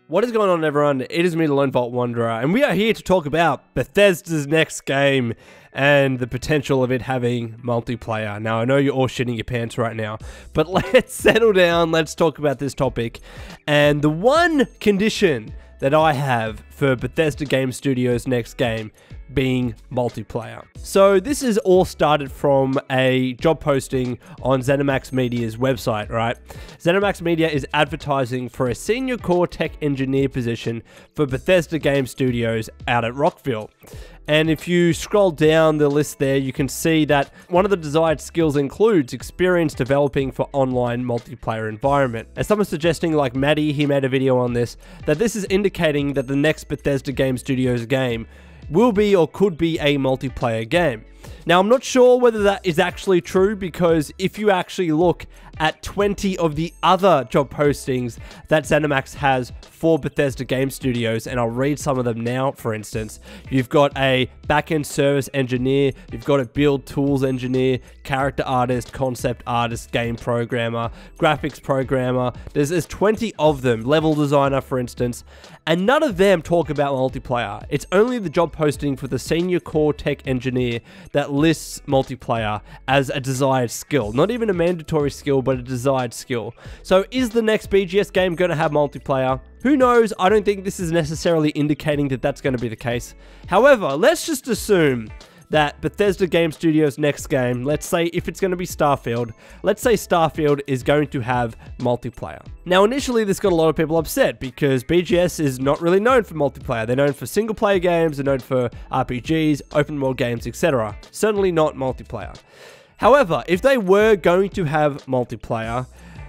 What is going on, everyone? It is me, the Lone Vault Wanderer, and we are here to talk about Bethesda's next game and the potential of it having multiplayer. Now, I know you're all shitting your pants right now, but let's settle down, let's talk about this topic. And the one condition that I have for Bethesda Game Studios' next game being multiplayer. So this is all started from a job posting on ZeniMax Media's website, right? ZeniMax Media is advertising for a senior core tech engineer position for Bethesda Game Studios out at Rockville. And if you scroll down the list there, you can see that one of the desired skills includes experience developing for online multiplayer environment. And someone's suggesting, like Maddie, he made a video on this, that this is indicating that the next Bethesda Game Studios game will be or could be a multiplayer game. Now, I'm not sure whether that is actually true, because if you actually look at 20 of the other job postings that ZeniMax has for Bethesda Game Studios, and I'll read some of them now. For instance, you've got a backend service engineer, you've got a build tools engineer, character artist, concept artist, game programmer, graphics programmer. There's 20 of them, level designer, for instance, and none of them talk about multiplayer. It's only the job posting for the senior core tech engineer that lists multiplayer as a desired skill. Not even a mandatory skill, but a desired skill. So is the next BGS game going to have multiplayer? Who knows? I don't think this is necessarily indicating that that's going to be the case. However, let's just assume that Bethesda Game Studios' next game, let's say if it's going to be Starfield, let's say Starfield is going to have multiplayer. Now, initially, this got a lot of people upset because BGS is not really known for multiplayer. They're known for single-player games, they're known for RPGs, open-world games, etc. Certainly not multiplayer. However, if they were going to have multiplayer,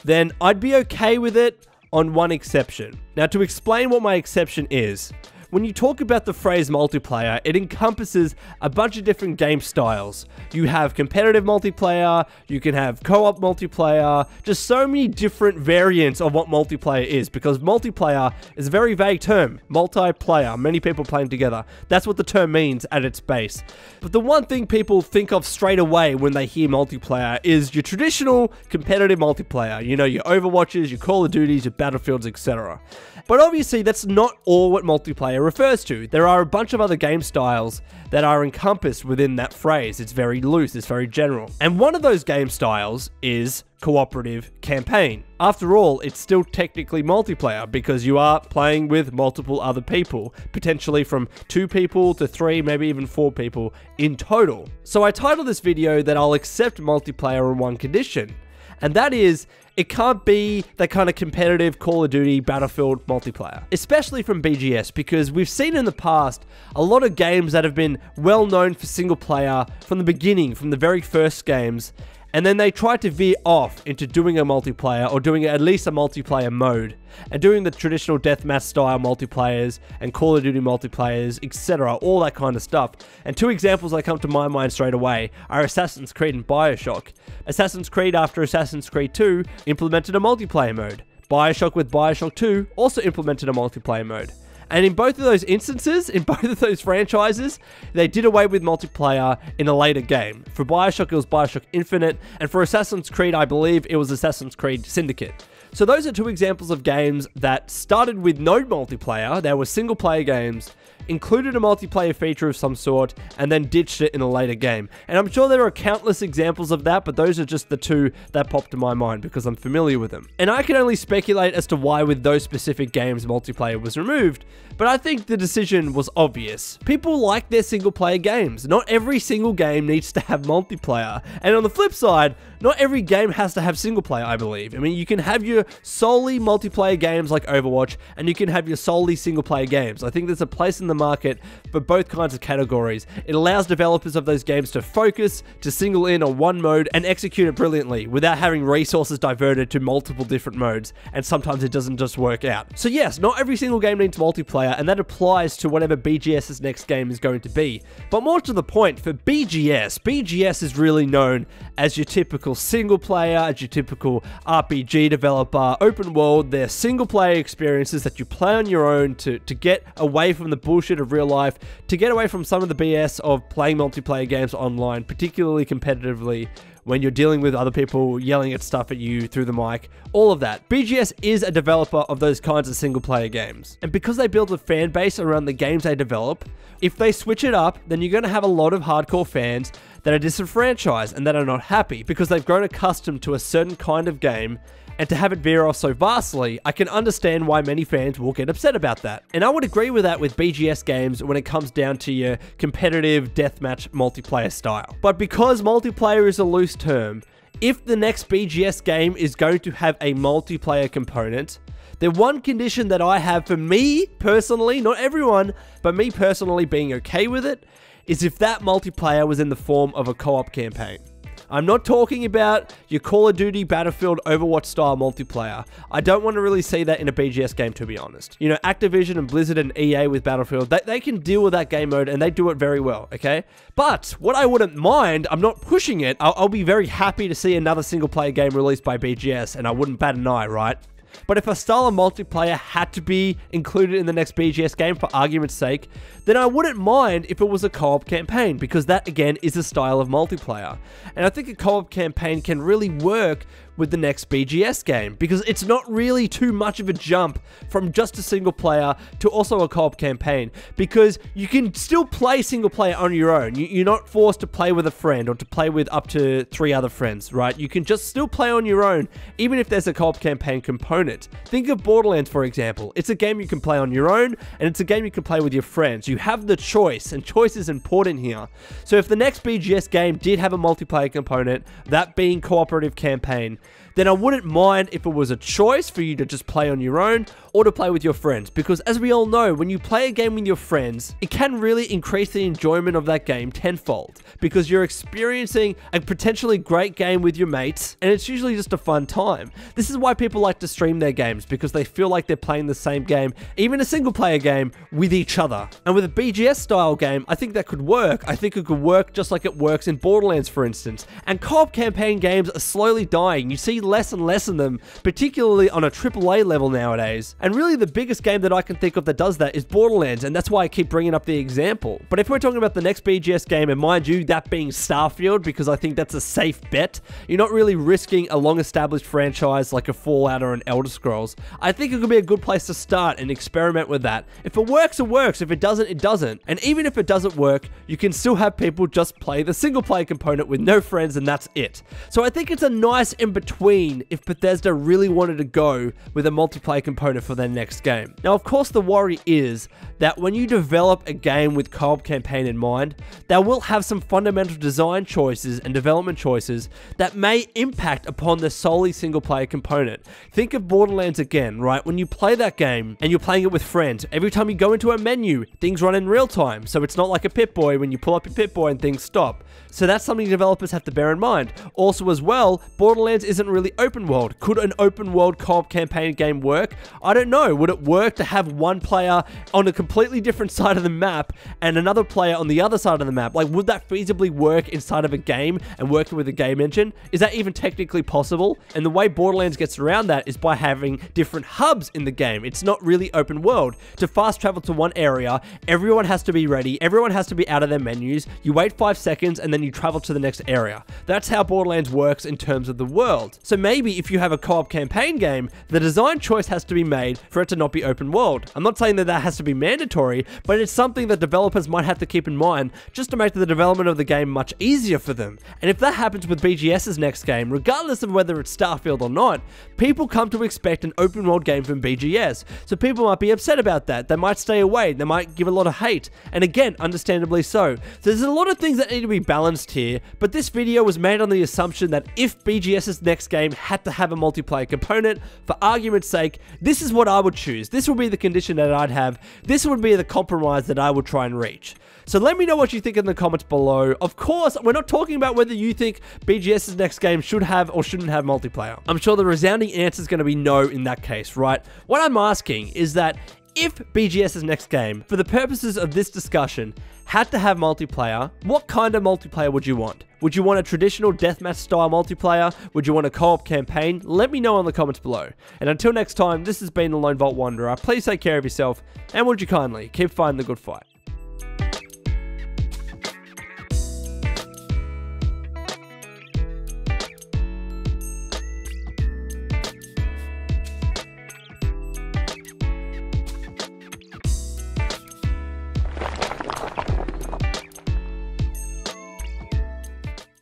then I'd be okay with it on one exception. Now, to explain what my exception is, when you talk about the phrase multiplayer, it encompasses a bunch of different game styles. You have competitive multiplayer, you can have co-op multiplayer, just so many different variants of what multiplayer is, because multiplayer is a very vague term. Multiplayer, many people playing together. That's what the term means at its base. But the one thing people think of straight away when they hear multiplayer is your traditional competitive multiplayer. You know, your Overwatches, your Call of Duties, your Battlefields, etc. But obviously, that's not all what multiplayer refers to. There are a bunch of other game styles that are encompassed within that phrase. It's very loose, it's very general. And one of those game styles is cooperative campaign. After all, it's still technically multiplayer because you are playing with multiple other people, potentially from 2 people to 3, maybe even 4 people in total. So I titled this video that I'll accept multiplayer on one condition, and that is, it can't be that kind of competitive Call of Duty, Battlefield multiplayer. Especially from BGS, because we've seen in the past a lot of games that have been well known for single player from the beginning, from the very first games, and then they try to veer off into doing a multiplayer, or doing at least a multiplayer mode, and doing the traditional deathmatch style multiplayers and Call of Duty multiplayers, etc., all that kind of stuff. And 2 examples that come to my mind straight away are Assassin's Creed and BioShock. Assassin's Creed, after Assassin's Creed 2, implemented a multiplayer mode. BioShock with BioShock 2 also implemented a multiplayer mode. And in both of those instances, in both of those franchises, they did away with multiplayer in a later game. For BioShock, it was BioShock Infinite, and for Assassin's Creed, I believe it was Assassin's Creed Syndicate. So those are 2 examples of games that started with no multiplayer. They were single-player games, included a multiplayer feature of some sort, and then ditched it in a later game. And I'm sure there are countless examples of that, but those are just the 2 that popped to my mind because I'm familiar with them. And I can only speculate as to why with those specific games multiplayer was removed, but I think the decision was obvious. People like their single-player games. Not every single game needs to have multiplayer. And on the flip side, not every game has to have single-player, I believe. I mean, you can have your solely multiplayer games like Overwatch, and you can have your solely single-player games. I think there's a place in the market for both kinds of categories. It allows developers of those games to focus, to single in on one mode and execute it brilliantly without having resources diverted to multiple different modes, and sometimes it doesn't just work out. So yes, not every single game needs multiplayer, and that applies to whatever BGS's next game is going to be. But more to the point, for BGS is really known as your typical single player, as your typical RPG developer, open world. They're single player experiences that you play on your own to get away from the bullshit of real life, to get away from some of the BS of playing multiplayer games online, particularly competitively, when you're dealing with other people yelling at stuff at you through the mic, all of that. BGS is a developer of those kinds of single player games. And because they build a fan base around the games they develop, if they switch it up, then you're going to have a lot of hardcore fans that are disenfranchised and that are not happy because they've grown accustomed to a certain kind of game, and to have it veer off so vastly, I can understand why many fans will get upset about that. And I would agree with that with BGS games when it comes down to your competitive deathmatch multiplayer style. But because multiplayer is a loose term, if the next BGS game is going to have a multiplayer component, the one condition that I have for me personally, not everyone, but me personally being okay with it, is if that multiplayer was in the form of a co-op campaign. I'm not talking about your Call of Duty, Battlefield, Overwatch style multiplayer. I don't want to really see that in a BGS game, to be honest. You know, Activision and Blizzard and EA with Battlefield, they can deal with that game mode and they do it very well, okay? But what I wouldn't mind, I'm not pushing it, I'll be very happy to see another single player game released by BGS, and I wouldn't bat an eye, right? But if a style of multiplayer had to be included in the next BGS game for argument's sake, then I wouldn't mind if it was a co-op campaign, because that again is a style of multiplayer. And I think a co-op campaign can really work with the next BGS game, because it's not really too much of a jump from just a single player to also a co-op campaign, because you can still play single player on your own. You're not forced to play with a friend or to play with up to 3 other friends, right? You can just still play on your own, even if there's a co-op campaign component. Think of Borderlands, for example. It's a game you can play on your own, and it's a game you can play with your friends. You have the choice, and choice is important here. So if the next BGS game did have a multiplayer component, that being cooperative campaign, then I wouldn't mind if it was a choice for you to just play on your own or to play with your friends. Because as we all know, when you play a game with your friends, it can really increase the enjoyment of that game tenfold, because you're experiencing a potentially great game with your mates, and it's usually just a fun time. This is why people like to stream their games, because they feel like they're playing the same game, even a single player game, with each other. And with a BGS style game, I think that could work. I think it could work just like it works in Borderlands, for instance. And co-op campaign games are slowly dying. You see less and less of them, particularly on a AAA level nowadays. And really the biggest game that I can think of that does that is Borderlands, and that's why I keep bringing up the example. But if we're talking about the next BGS game, and mind you, that being Starfield, because I think that's a safe bet, you're not really risking a long-established franchise like a Fallout or an Elder Scrolls. I think it could be a good place to start and experiment with that. If it works, it works. If it doesn't, it doesn't. And even if it doesn't work, you can still have people just play the single-player component with no friends, and that's it. So I think it's a nice in-between if Bethesda really wanted to go with a multiplayer component for their next game. Now, of course, the worry is that when you develop a game with co-op campaign in mind, they will have some fundamental design choices and development choices that may impact upon the solely single-player component. Think of Borderlands again, right? When you play that game and you're playing it with friends, every time you go into a menu, things run in real time, so it's not like a Pip-Boy when you pull up your Pip-Boy and things stop. So that's something developers have to bear in mind. Also as well, Borderlands isn't really open world. Could an open world co-op campaign game work? I don't know. Would it work to have one player on a completely different side of the map and another player on the other side of the map? Like, would that feasibly work inside of a game and working with a game engine? Is that even technically possible? And the way Borderlands gets around that is by having different hubs in the game. It's not really open world. To fast travel to one area, everyone has to be ready. Everyone has to be out of their menus. You wait 5 seconds and then you travel to the next area. That's how Borderlands works in terms of the world. So maybe if you have a co-op campaign game, the design choice has to be made for it to not be open world. I'm not saying that that has to be mandatory, but it's something that developers might have to keep in mind just to make the development of the game much easier for them. And if that happens with BGS's next game, regardless of whether it's Starfield or not, people come to expect an open world game from BGS. So people might be upset about that. They might stay away. They might give a lot of hate. And again, understandably so. So there's a lot of things that need to be balanced here, but this video was made on the assumption that if BGS's next game had to have a multiplayer component, for argument's sake, this is what I would choose. This would be the condition that I'd have. This would be the compromise that I would try and reach. So let me know what you think in the comments below. Of course, we're not talking about whether you think BGS's next game should have or shouldn't have multiplayer. I'm sure the resounding answer is going to be no in that case, right? What I'm asking is that if BGS's next game, for the purposes of this discussion, had to have multiplayer, what kind of multiplayer would you want? Would you want a traditional deathmatch style multiplayer? Would you want a co-op campaign? Let me know in the comments below. And until next time, this has been the Lone Vault Wanderer. Please take care of yourself, and would you kindly keep fighting the good fight.